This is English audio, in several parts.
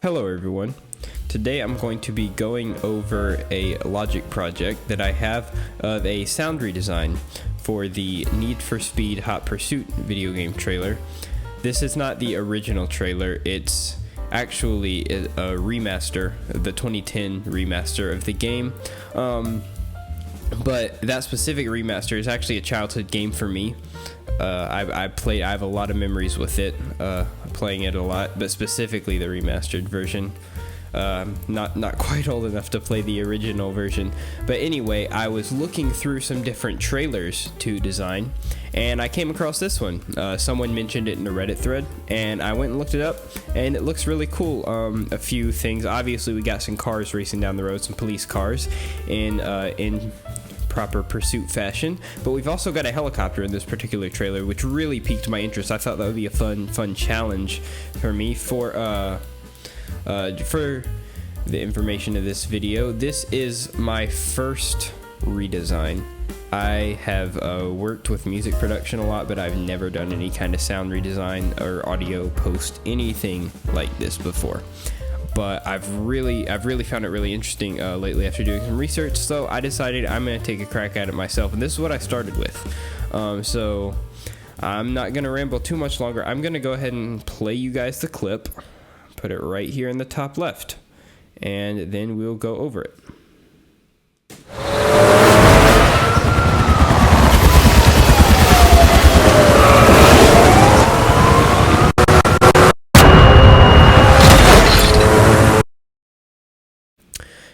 Hello everyone. Today I'm going to be going over a Logic project that I have of a sound redesign for the Need for Speed Hot Pursuit video game trailer. This is not the original trailer, it's actually a remaster, the 2010 remaster of the game. But that specific remaster is actually a childhood game for me. I have a lot of memories with it, playing it a lot, but specifically the remastered version. Not quite old enough to play the original version. But anyway, I was looking through some different trailers to design, and I came across this one. Someone mentioned it in a Reddit thread, and I went and looked it up, and it looks really cool. A few things. Obviously, we got some cars racing down the road, some police cars, in proper pursuit fashion, but we've also got a helicopter in this particular trailer, which really piqued my interest. I thought that would be a fun challenge for me for the information of this video. This is my first redesign. I have worked with music production a lot, but I've never done any kind of sound redesign or audio post, anything like this before. But I've really found it really interesting lately after doing some research, so I decided I'm going to take a crack at it myself, and this is what I started with. So I'm not going to ramble too much longer. I'm going to go ahead and play you guys the clip, put it right here in the top left, and then we'll go over it.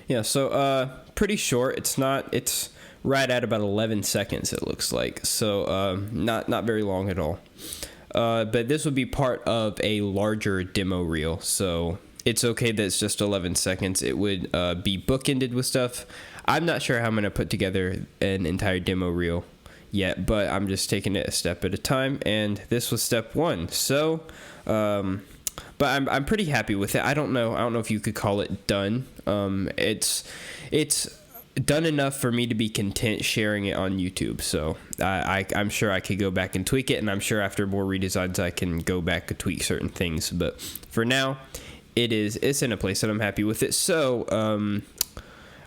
Yeah, so pretty short. It's right at about 11 seconds, it looks like. So not very long at all. But this would be part of a larger demo reel, so it's okay that it's just 11 seconds. It would be bookended with stuff. I'm not sure how I'm going to put together an entire demo reel yet, but I'm just taking it a step at a time, and this was step one. So but I'm pretty happy with it. I don't know if you could call it done. It's done enough for me to be content sharing it on YouTube. So I'm sure I could go back and tweak it, and I'm sure after more redesigns I can go back and tweak certain things. But for now, it's in a place that I'm happy with it. So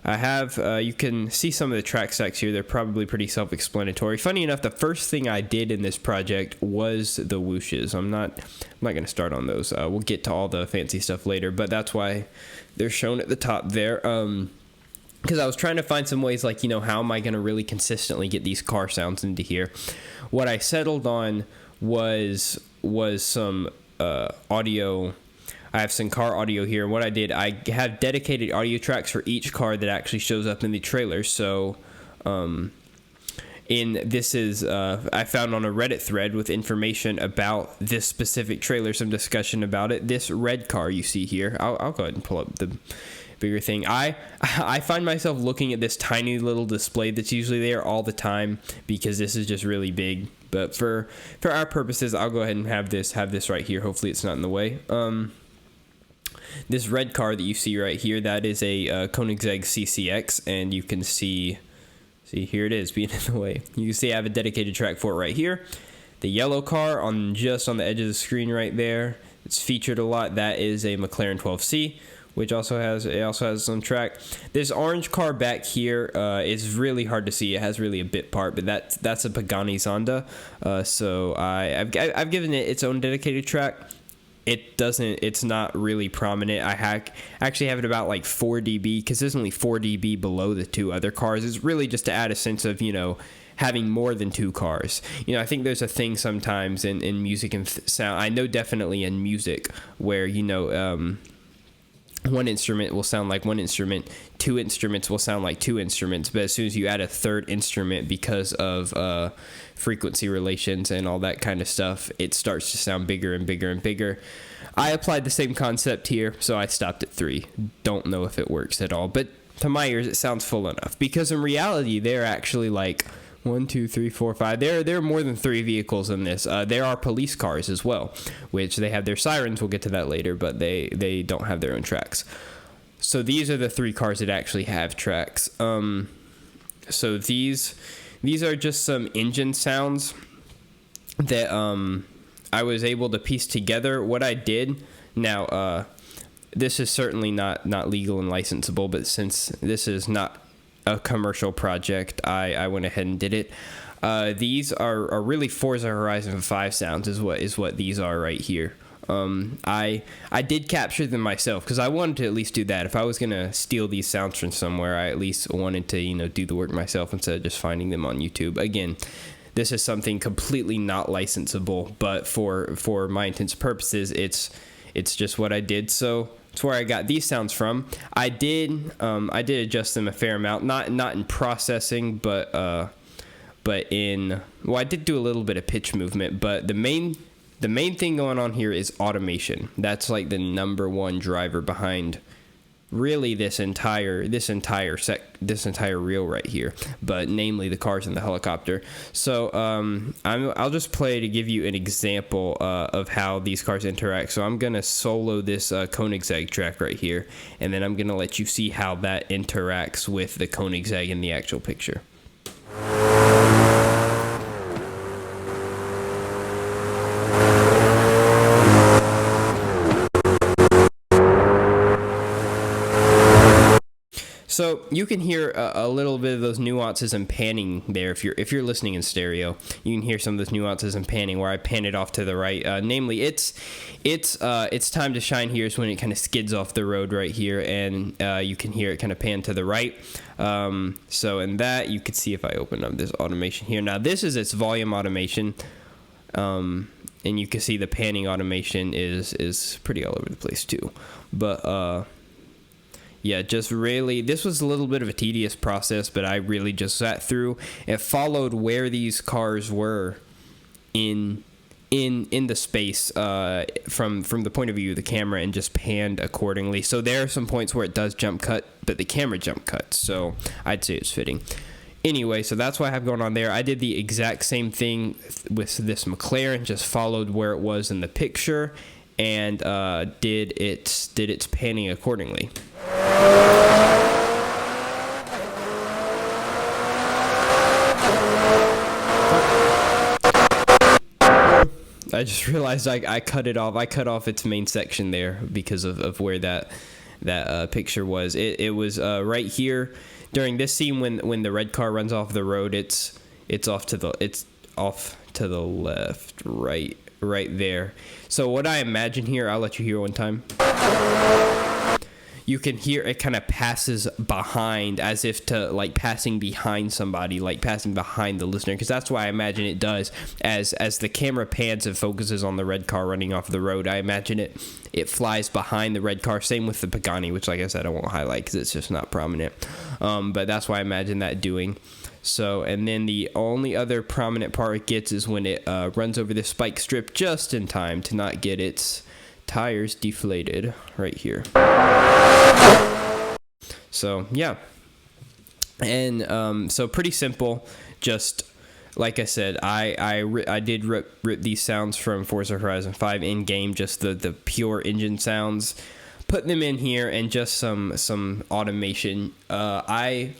I have you can see some of the track stacks here. They're probably pretty self-explanatory. Funny enough, the first thing I did in this project was the whooshes. I'm not going to start on those. We'll get to all the fancy stuff later, but that's why they're shown at the top there. Because I was trying to find some ways, like, how am I going to really consistently get these car sounds into here? What I settled on was some audio. I have some car audio here, and what I did, I have dedicated audio tracks for each car that actually shows up in the trailer. So, I found on a Reddit thread with information about this specific trailer, some discussion about it. This red car you see here, I'll go ahead and pull up the bigger thing. I find myself looking at this tiny little display that's usually there all the time because this is just really big. But for our purposes, I'll go ahead and have this right here. Hopefully, it's not in the way. This red car that you see right here, that is a Koenigsegg CCX, and you can see here it is being in the way. You can see I have a dedicated track for it right here. The yellow car just on the edge of the screen right there, it's featured a lot. That is a McLaren 12C, which also has some track. This orange car back here is really hard to see. It has really a bit part, but that's a Pagani Zonda. So I've given it its own dedicated track. It's not really prominent. I actually have it about like 4 dB, because there's only 4 dB below the two other cars. It's really just to add a sense of, having more than two cars. I think there's a thing sometimes in music and sound. I know definitely in music where, one instrument will sound like one instrument, two instruments will sound like two instruments, but as soon as you add a third instrument, because of frequency relations and all that kind of stuff, it starts to sound bigger and bigger and bigger. I applied the same concept here, so I stopped at 3. Don't know if it works at all, but to my ears it sounds full enough, because in reality they're actually like 1, 2, 3, 4, 5. There are more than 3 vehicles in this. There are police cars as well, which they have their sirens. We'll get to that later, but they don't have their own tracks. So these are the 3 cars that actually have tracks. So these are just some engine sounds that I was able to piece together. What I did now, this is certainly not legal and licensable, but since this is not a commercial project, I went ahead and did it. These are really Forza Horizon 5 sounds is what these are right here. I did capture them myself because I wanted to at least do that. If I was gonna steal these sounds from somewhere, I at least wanted to do the work myself instead of just finding them on YouTube. Again, this is something completely not licensable, but for my intents and purposes, it's just what I did. So it's where I got these sounds from. I did adjust them a fair amount, not in processing, but in, well, I did do a little bit of pitch movement, but the main thing going on here is automation. That's like the number one driver behind really this entire reel right here, but namely the cars and the helicopter. So I'll just play to give you an example of how these cars interact. So I'm gonna solo this Koenigsegg track right here, and then I'm gonna let you see how that interacts with the Koenigsegg in the actual picture. So you can hear a little bit of those nuances and panning there. If you're listening in stereo, you can hear some of those nuances and panning where I pan it off to the right. Namely, it's time to shine here is when it kind of skids off the road right here, and you can hear it kind of pan to the right. So in that, you could see if I open up this automation here. Now this is its volume automation, and you can see the panning automation is pretty all over the place too. But yeah, just really, this was a little bit of a tedious process, but I really just sat through and followed where these cars were in the space from the point of view of the camera, and just panned accordingly. So there are some points where it does jump cut, but the camera jump cuts, so I'd say it's fitting. Anyway, so that's what I have going on there. I did the exact same thing with this McLaren, just followed where it was in the picture, and did its panning accordingly. I just realized I cut it off. I cut off its main section there because of where that picture was. It was right here during this scene when the red car runs off the road. It's off to the left, right there. So what I imagine here, I'll let you hear one time. You can hear it kind of passes behind, as if to like passing behind somebody, like passing behind the listener, because that's why I imagine it does. As the camera pans and focuses on the red car running off the road, I imagine it flies behind the red car. Same with the Pagani, which, like I said, I won't highlight because it's just not prominent. But that's why I imagine that doing. So, and then the only other prominent part it gets is when it runs over this spike strip just in time to not get its tires deflated right here. So yeah, and so pretty simple. Just like I said, I did rip these sounds from Forza Horizon 5 in game, just the pure engine sounds, put them in here, and just some automation. I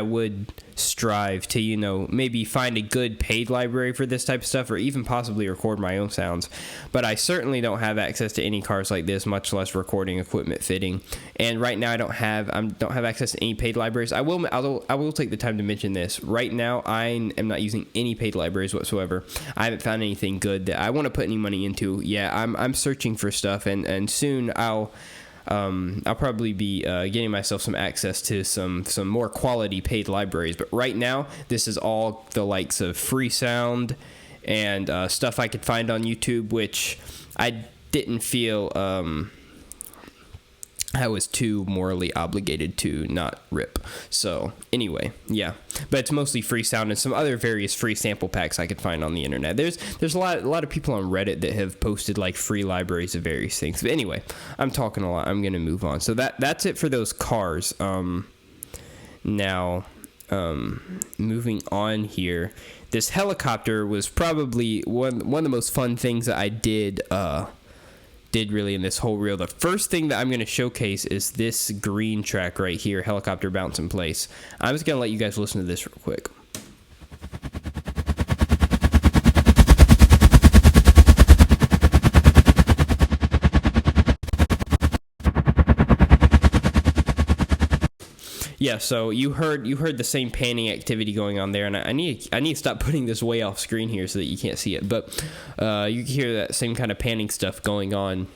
would strive to maybe find a good paid library for this type of stuff, or even possibly record my own sounds, but I certainly don't have access to any cars like this, much less recording equipment fitting. And right now I don't have access to any paid libraries. I will take the time to mention this. Right now I am not using any paid libraries whatsoever. I haven't found anything good that I want to put any money into. Yeah, I'm searching for stuff, and soon I'll probably be getting myself some access to some more quality paid libraries. But right now, this is all the likes of free sound and stuff I could find on YouTube, which I didn't feel I was too morally obligated to not rip. So anyway, yeah, but it's mostly free sound and some other various free sample packs I could find on the internet. There's a lot of people on Reddit that have posted like free libraries of various things. But anyway, I'm talking a lot. I'm gonna move on. So that's it for those cars. Now, moving on here, this helicopter was probably one of the most fun things that I did really in this whole reel. The first thing that I'm going to showcase is this green track right here, helicopter bounce in place. I'm just going to let you guys listen to this real quick. yeah, so you heard the same panning activity going on there, and I need to stop putting this way off screen here so that you can't see it. But you can hear that same kind of panning stuff going on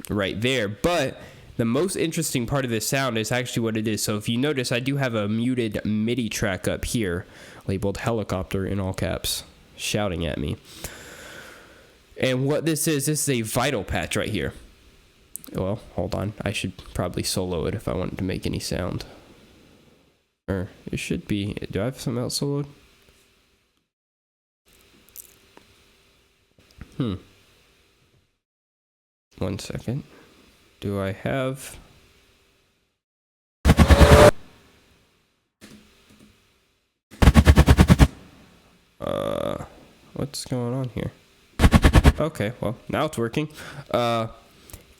right there. But the most interesting part of this sound is actually what it is. So if you notice, I do have a muted MIDI track up here, labeled helicopter in all caps, shouting at me. And what this is a vital patch right here. Well, hold on. I should probably solo it if I wanted to make any sound. Or it should be. Do I have something else soloed? One second. Do I have... what's going on here? Okay, well, now it's working.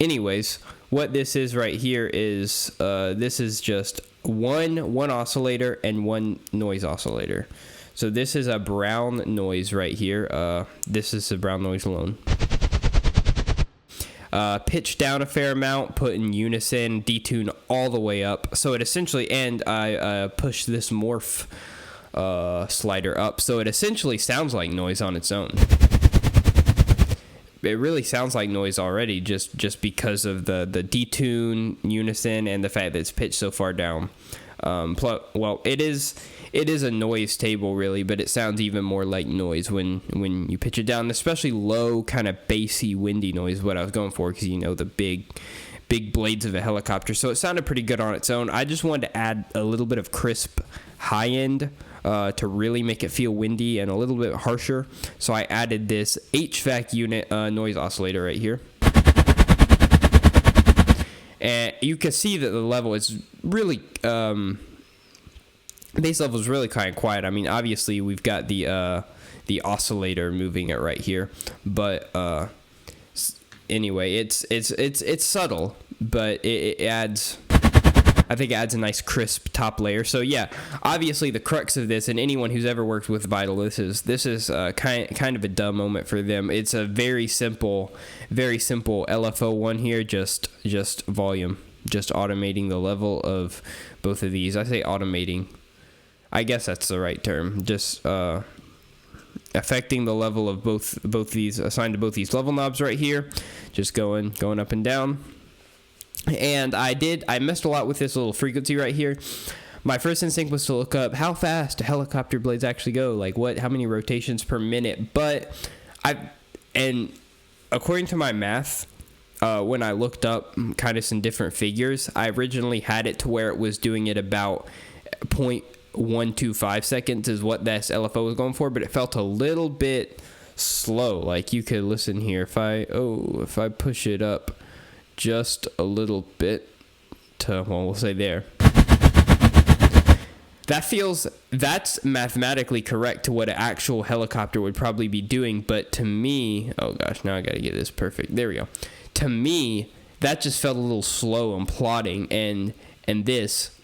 Anyways, what this is right here is this is just one oscillator and one noise oscillator. So this is a brown noise right here. This is a brown noise alone. Pitch down a fair amount, put in unison, detune all the way up. So it essentially, and I push this morph slider up, so it essentially sounds like noise on its own. It really sounds like noise already, just because of the detune, unison, and the fact that it's pitched so far down. Well, it is a noise table really, but it sounds even more like noise when you pitch it down, especially low, kind of bassy, windy noise. Is what I was going for, because you know the big blades of a helicopter. So it sounded pretty good on its own. I just wanted to add a little bit of crisp high end to really make it feel windy and a little bit harsher. So I added this HVAC unit noise oscillator right here. And you can see that the level is really, bass level is really kind of quiet. I mean, obviously we've got the oscillator moving it right here, but anyway, it's subtle, but it adds, I think it adds a nice crisp top layer. So yeah, obviously the crux of this, and anyone who's ever worked with Vital, this is kind of a dumb moment for them. It's a very simple LFO one here, just volume, just automating the level of both of these. I say automating, I guess that's the right term. Just affecting the level of both these, assigned to both these level knobs right here, just going up and down. And I messed a lot with this little frequency right here. My first instinct was to look up how fast helicopter blades actually go, like how many rotations per minute. But and according to my math, when I looked up kind of some different figures, I originally had it to where it was doing it about 0.125 seconds is what this LFO was going for, but it felt a little bit slow. Like you could listen here if I push it up just a little bit to, well, we'll say there. That's mathematically correct to what an actual helicopter would probably be doing, but to me, oh gosh, now I gotta get this perfect. There we go. To me, that just felt a little slow and plodding, and this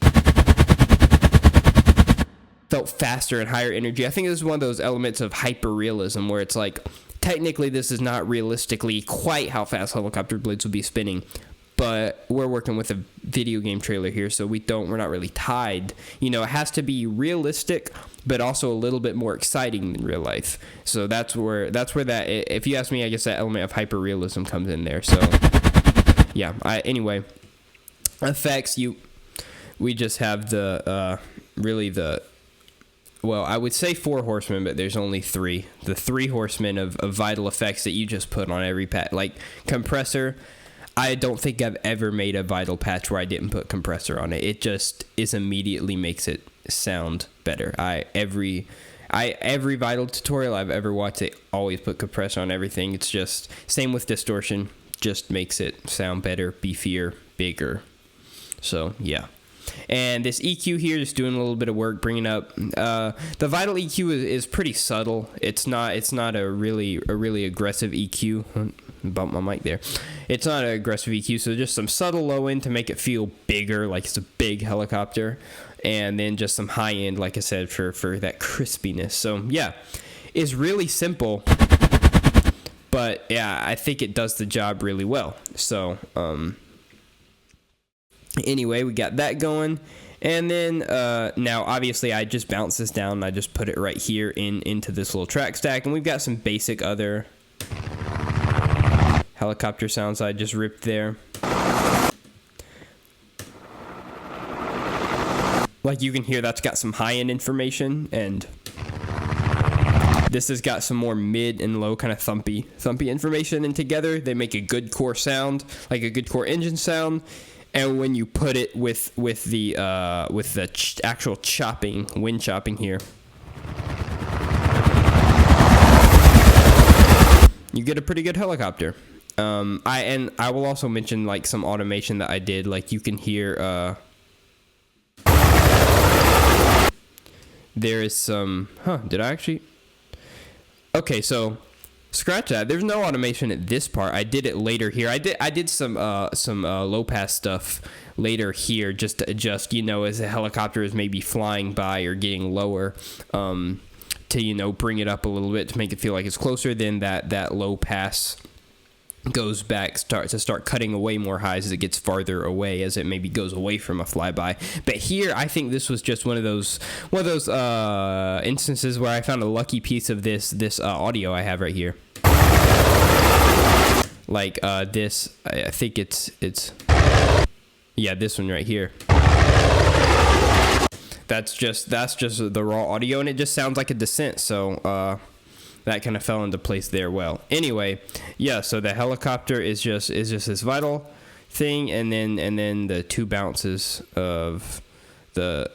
felt faster and higher energy. I think this is one of those elements of hyper-realism where it's like, technically this is not realistically quite how fast helicopter blades would be spinning, but we're working with a video game trailer here, so we're not really tied. You know, it has to be realistic, but also a little bit more exciting than real life. So that's where that, if you ask me, I guess that element of hyper-realism comes in there. So yeah, anyway, effects, we just have well, I would say 4 horsemen, but there's only 3. The 3 horsemen of vital effects that you just put on every patch. Like compressor, I don't think I've ever made a vital patch where I didn't put compressor on it. It just immediately makes it sound better. Every vital tutorial I've ever watched, they always put compressor on everything. It's just same with distortion, just makes it sound better, beefier, bigger. So yeah. And this EQ here is doing a little bit of work, bringing up the vital EQ is pretty subtle. It's not a really aggressive EQ. Bump my mic there. It's not an aggressive EQ, so just some subtle low end to make it feel bigger, like it's a big helicopter, and then just some high end, like I said, for that crispiness. So yeah, it's really simple, but yeah, I think it does the job really well. So anyway, we got that going, And then now obviously I just bounce this down and I just put it right here into this little track stack, and we've got some basic other helicopter sounds I just ripped there. Like you can hear that's got some high-end information, and this has got some more mid and low kind of thumpy information, and together they make a good core sound, like a good core engine sound. And when you put it with the actual chopping, wind chopping here, you get a pretty good helicopter. I will also mention like some automation that I did. Like you can hear there is some. Did I actually? Okay, so scratch that. There's no automation at this part. I did it later here. I did some low pass stuff later here just to adjust, as the helicopter is maybe flying by or getting lower, to bring it up a little bit to make it feel like it's closer. Then that low pass goes back, start cutting away more highs as it gets farther away, as it maybe goes away from a flyby. But here, I think this was just one of those instances where I found a lucky piece of this audio I have right here. Like this, I think it's this one right here. That's just the raw audio, and it just sounds like a descent. So that kind of fell into place there well. Anyway, yeah, so the helicopter is just this vital thing, and then the two bounces of the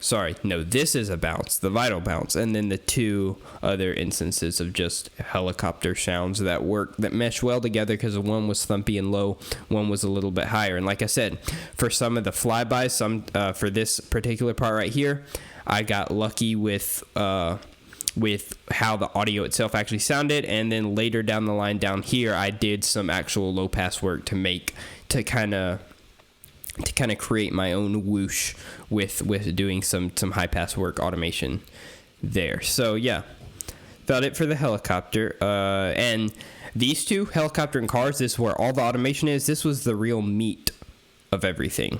this is a bounce, the vital bounce, and then the two other instances of just helicopter sounds that mesh well together, because one was thumpy and low, one was a little bit higher. And like I said, for some of the flybys, for this particular part right here, I got lucky with how the audio itself actually sounded, and then later down the line down here, I did some actual low pass work to kind of create my own whoosh with doing some high pass work automation there. So yeah, about it for the helicopter. And these two, helicopter and cars, this is where all the automation is. This was the real meat of everything.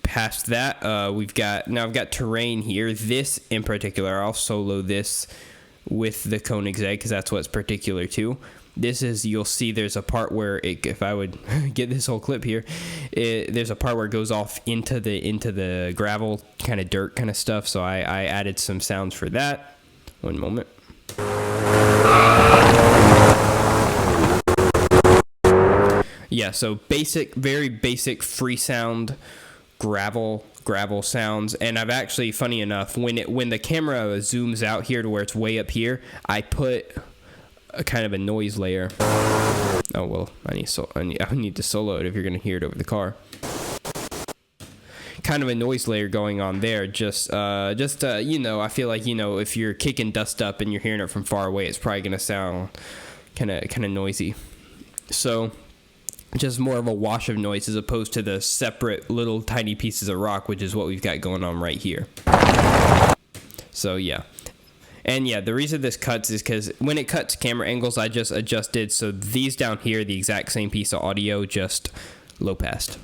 Past that, I've got terrain here. This in particular, I'll solo this with the Koenigsegg because that's what's particular to. This is, you'll see there's a part where if I would get this whole clip here, there's a part where it goes off into the gravel kind of dirt kind of stuff. So I added some sounds for that. One moment. Yeah, so very basic free sound gravel sounds. And I've actually, funny enough, when the camera zooms out here to where it's way up here, I put a kind of a noise layer. Oh well, I need to solo it if you're gonna hear it over the car. Kind of a noise layer going on there, just I feel like, if you're kicking dust up and you're hearing it from far away, it's probably gonna sound kind of noisy. So just more of a wash of noise as opposed to the separate little tiny pieces of rock, which is what we've got going on right here. So yeah. And yeah, the reason this cuts is because when it cuts camera angles, I just adjusted so these down here, the exact same piece of audio, just low passed.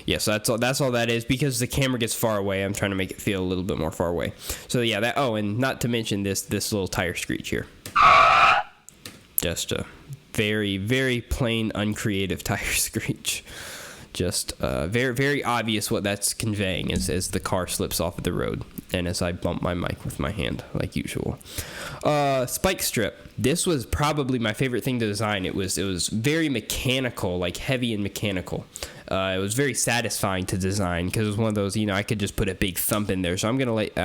Yeah, so that's all that is, because the camera gets far away. I'm trying to make it feel a little bit more far away. So yeah, and not to mention this little tire screech here. Just a very, very plain, uncreative tire screech. Just very, very obvious what that's conveying as the car slips off of the road and as I bump my mic with my hand like usual. Spike strip. This was probably my favorite thing to design. It was very mechanical, like heavy and mechanical. It was very satisfying to design because it was one of those, I could just put a big thump in there. So I'm gonna let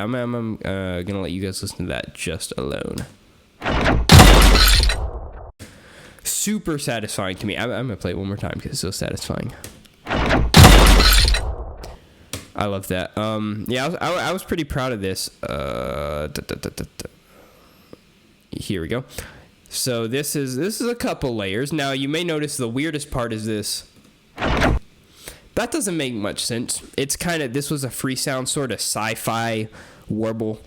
you guys listen to that just alone. Super satisfying to me. I'm gonna play it one more time because it's so satisfying. I love that. I was pretty proud of this. Here we go. So this is a couple layers. Now you may notice the weirdest part is this. That doesn't make much sense. It's this was a free sound sort of sci-fi warble.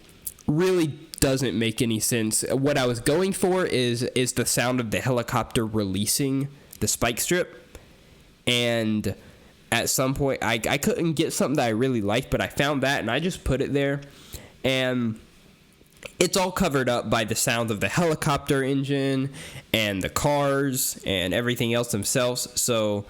Really doesn't make any sense. What I was going for is the sound of the helicopter releasing the spike strip. and at some point I couldn't get something that I really liked, but I found that and I just put it there, and it's all covered up by the sound of the helicopter engine and the cars and everything else themselves. So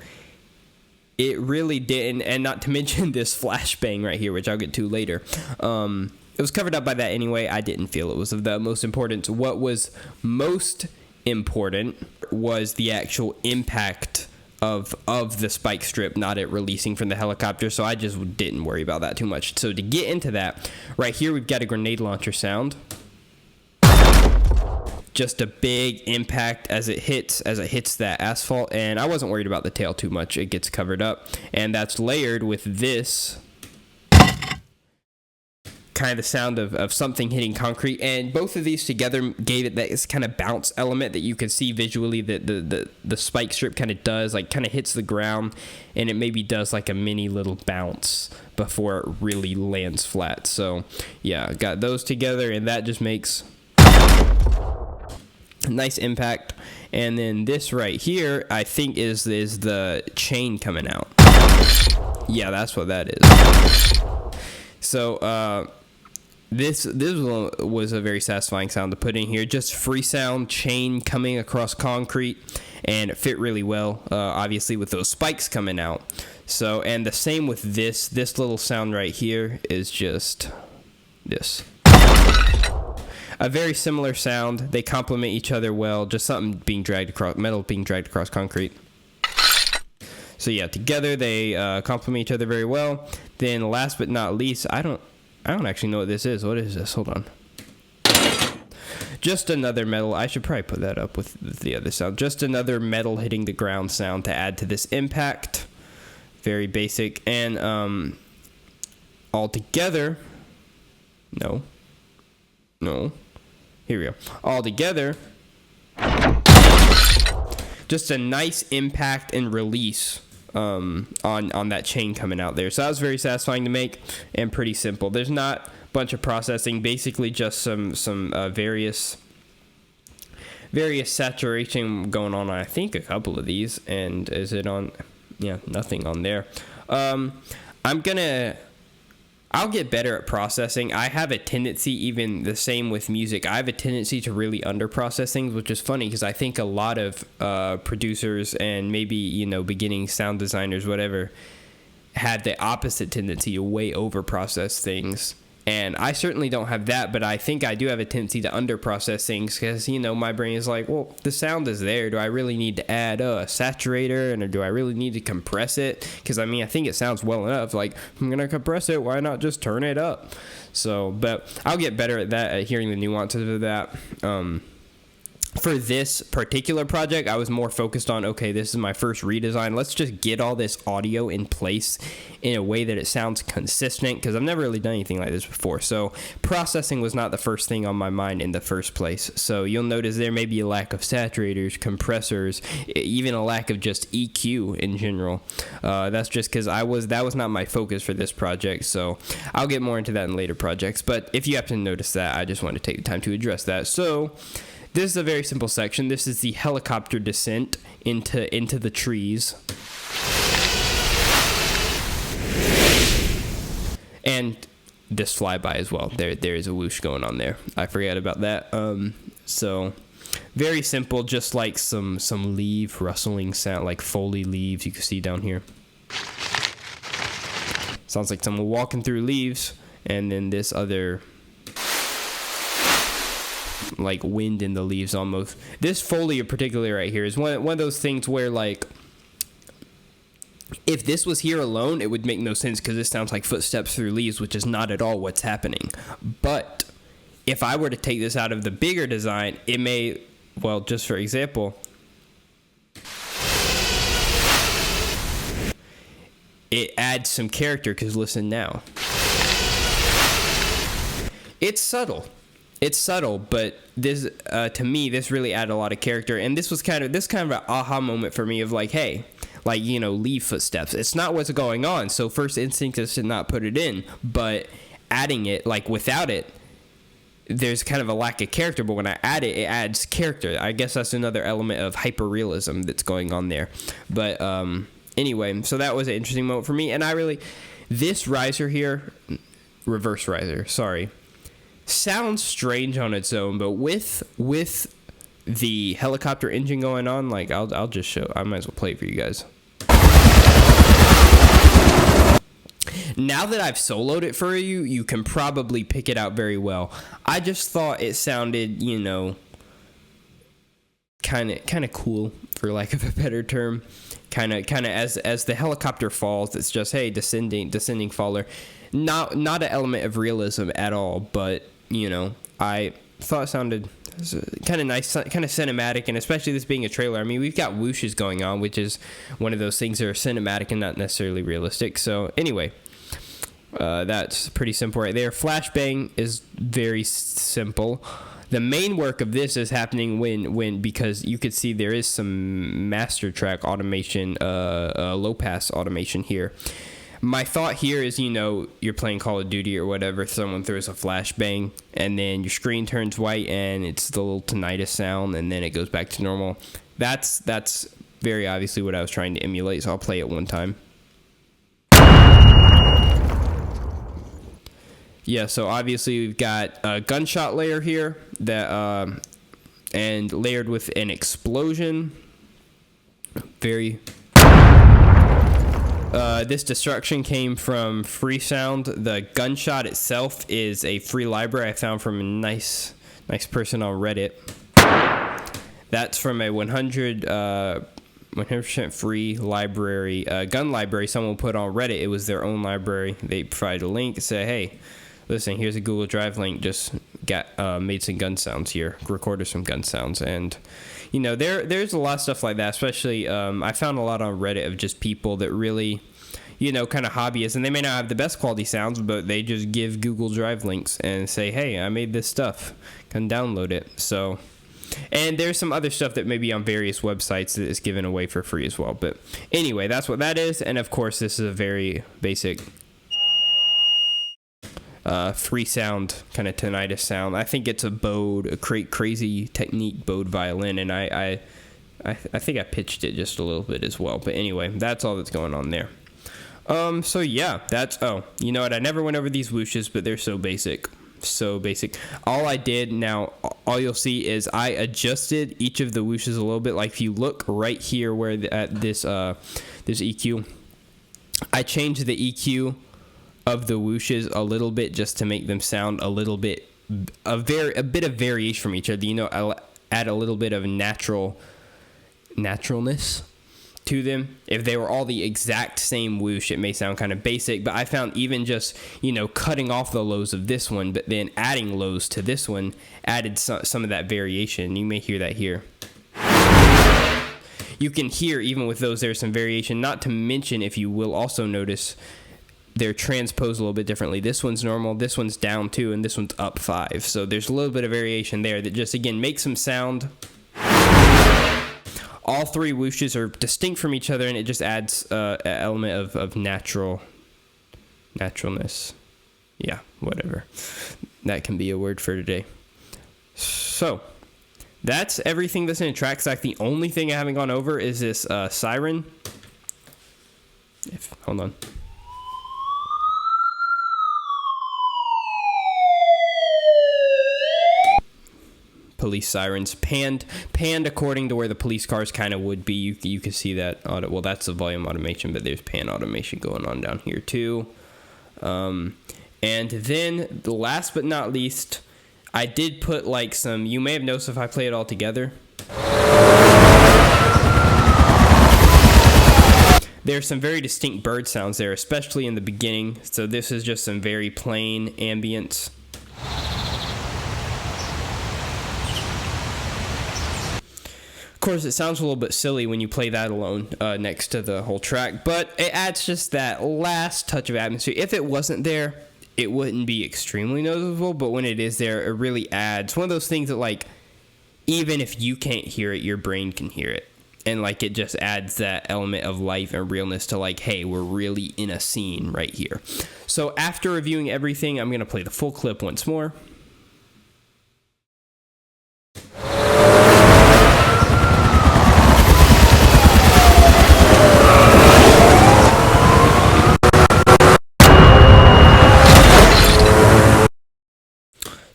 it really didn't, and not to mention this flashbang right here, which I'll get to later. It was covered up by that anyway. I didn't feel it was of the most importance. What was most important was the actual impact of the spike strip, not it releasing from the helicopter. So I just didn't worry about that too much. So to get into that, right here we've got a grenade launcher sound. Just a big impact as it hits that asphalt, and I wasn't worried about the tail too much. It gets covered up, and that's layered with this kind of the sound of something hitting concrete, and both of these together gave it that kind of bounce element that you could see visually that the spike strip kind of does, like kind of hits the ground, and it maybe does like a mini little bounce before it really lands flat. So yeah, got those together, and that just makes nice impact. And then this right here, I think is the chain coming out. Yeah, that's what that is. So this was a very satisfying sound to put in here. Just free sound, chain coming across concrete, and it fit really well, obviously with those spikes coming out. So, and the same with this little sound right here is just this. A very similar sound. They complement each other well. Just something being dragged across, metal being dragged across concrete. So yeah, together they complement each other very well. Then last but not least, I don't actually know what this is. What is this? Hold on. Just another metal. I should probably put that up with the other sound. Just another metal hitting the ground sound to add to this impact. Very basic. And all together, no. Here we go. All together, just a nice impact and release on that chain coming out there. So that was very satisfying to make and pretty simple. There's not a bunch of processing, basically just some various saturation going on. I think a couple of these, and is it on? Yeah, nothing on there. I'll get better at processing. I have a tendency, even the same with music, I have a tendency to really under-process things, which is funny because I think a lot of producers and maybe, beginning sound designers, whatever, had the opposite tendency to way over-process things. And I certainly don't have that, but I think I do have a tendency to under-process things because, my brain is like, well, the sound is there. Do I really need to add a saturator, and do I really need to compress it? Because, I think it sounds well enough. Like, I'm going to compress it. Why not just turn it up? So, but I'll get better at that, at hearing the nuances of that. For this particular project, I was more focused on, okay, this is my first redesign. Let's just get all this audio in place in a way that it sounds consistent, because I've never really done anything like this before. So processing was not the first thing on my mind in the first place. So you'll notice there may be a lack of saturators, compressors, even a lack of just EQ in general. That's just because that was not my focus for this project. So I'll get more into that in later projects. But if you happen to notice that, I just want to take the time to address that. So this is a very simple section. This is the helicopter descent into the trees. And this flyby as well. There is a whoosh going on there. I forgot about that. So very simple, just like some leaf rustling sound, like Foley leaves you can see down here. Sounds like someone walking through leaves, and then this other like wind in the leaves almost. This Foley particularly right here is one of those things where, like, if this was here alone, it would make no sense because this sounds like footsteps through leaves, which is not at all what's happening. But if I were to take this out of the bigger design, it may, well, just for example, it adds some character, because listen now. It's subtle, but this, to me, this really added a lot of character, and this was kind of an aha moment for me of like, hey, like, leaf footsteps. It's not what's going on, so first instinct is to not put it in, but adding it, like, without it, there's kind of a lack of character, but when I add it, it adds character. I guess that's another element of hyperrealism that's going on there. But anyway, so that was an interesting moment for me. And this riser here, reverse riser, sorry, sounds strange on its own, but with the helicopter engine going on, like I'll just show. I might as well play it for you guys. Now that I've soloed it for you, you can probably pick it out very well. I just thought it sounded, you know, kind of cool, for lack of a better term. Kind of as the helicopter falls, it's just, hey, descending faller. Not an element of realism at all, but you know, I thought it sounded kind of nice, kind of cinematic, and especially this being a trailer. I mean, we've got whooshes going on, which is one of those things that are cinematic and not necessarily realistic. So anyway, that's pretty simple right there. Flashbang is very simple. The main work of this is happening when because you could see there is some master track automation, low pass automation here. My thought here is, you know, you're playing Call of Duty or whatever, someone throws a flashbang, and then your screen turns white, and it's the little tinnitus sound, and then it goes back to normal. That's very obviously what I was trying to emulate, so I'll play it one time. Yeah, so obviously we've got a gunshot layer here that and layered with an explosion. Very. This destruction came from free sound. The gunshot itself is a free library I found from a nice person on Reddit. That's from a 100% free library, gun library someone put on Reddit. It was their own library. They provided a link, say, hey, listen, here's a Google Drive link. Just made some gun sounds here, recorded some gun sounds, and you know, there's a lot of stuff like that. Especially, I found a lot on Reddit of just people that really, you know, kind of hobbyists, and they may not have the best quality sounds, but they just give Google Drive links and say, hey, I made this stuff, can download it. So, and there's some other stuff that may be on various websites that is given away for free as well. But anyway, that's what that is, and of course, this is a very basic free sound, kind of tinnitus sound. I think it's a bowed, a crazy technique bowed violin, and I think I pitched it just a little bit as well. But anyway, that's all that's going on there. So yeah, that's, oh, you know what, I never went over these whooshes, but they're so basic. All I did, now all you'll see is I adjusted each of the whooshes a little bit. Like if you look right here where at this EQ, I changed the EQ of the whooshes a little bit just to make them sound a little bit, a bit of variation from each other. You know, I'll add a little bit of naturalness to them. If they were all the exact same whoosh, it may sound kind of basic, but I found even just, you know, cutting off the lows of this one, but then adding lows to this one added some of that variation. You may hear that here. You can hear even with those there's some variation, not to mention, if you will also notice, they're transposed a little bit differently. This one's normal, this one's down 2, and this one's up 5. So there's a little bit of variation there that just, again, makes them sound. All three whooshes are distinct from each other, and it just adds an element of naturalness. Yeah, whatever. That can be a word for today. So that's everything that's in a track stack. The only thing I haven't gone over is this siren. Hold on. Police sirens panned according to where the police cars kind of would be. You can see that well, that's the volume automation, but there's pan automation going on down here too. And then the last but not least, I did put like some, you may have noticed if I play it all together, there's some very distinct bird sounds there, especially in the beginning. So this is just some very plain ambience. Of course, it sounds a little bit silly when you play that alone next to the whole track, but it adds just that last touch of atmosphere. If it wasn't there, it wouldn't be extremely noticeable, but when it is there, it really adds. One of those things that, like, even if you can't hear it, your brain can hear it. And, like, it just adds that element of life and realness to, like, hey, we're really in a scene right here. So after reviewing everything, I'm going to play the full clip once more.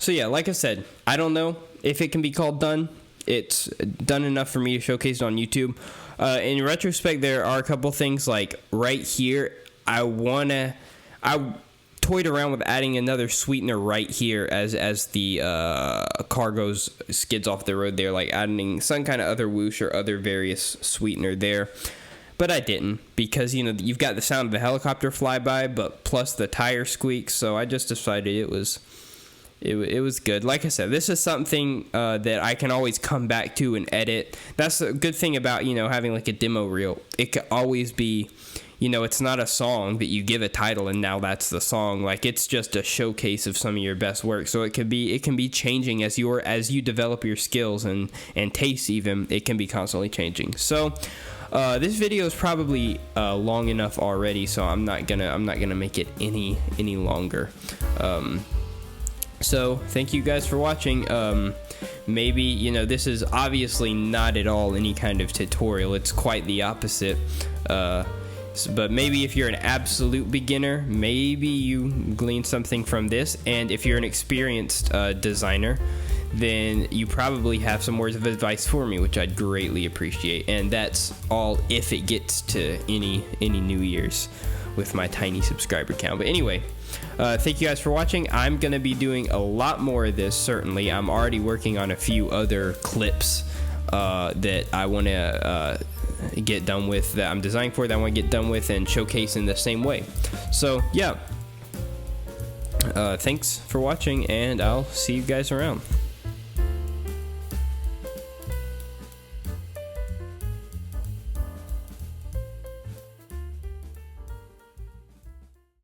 So yeah, like I said, I don't know if it can be called done. It's done enough for me to showcase it on YouTube. In retrospect, there are a couple things like right here. I toyed around with adding another sweetener right here as the car skids off the road there, like adding some kind of other whoosh or other various sweetener there. But I didn't, because, you know, you've got the sound of the helicopter flyby, but plus the tire squeak, so I just decided it was good. Like I said, this is something that I can always come back to and edit. That's a good thing about, you know, having like a demo reel. It could always be, you know, it's not a song that you give a title and now that's the song. Like, it's just a showcase of some of your best work. So it can be changing as you develop your skills and tastes even. It can be constantly changing. So this video is probably long enough already, so I'm not gonna make it any longer. So thank you guys for watching. Maybe, you know, this is obviously not at all any kind of tutorial. It's quite the opposite. But maybe if you're an absolute beginner, maybe you glean something from this. And if you're an experienced designer, then you probably have some words of advice for me, which I'd greatly appreciate. And that's all if it gets to any New Year's with my tiny subscriber count. But anyway, thank you guys for watching. I'm going to be doing a lot more of this, certainly. I'm already working on a few other clips that I want to get done with, that I'm designing for, that I want to get done with and showcase in the same way. So, yeah. Thanks for watching, and I'll see you guys around.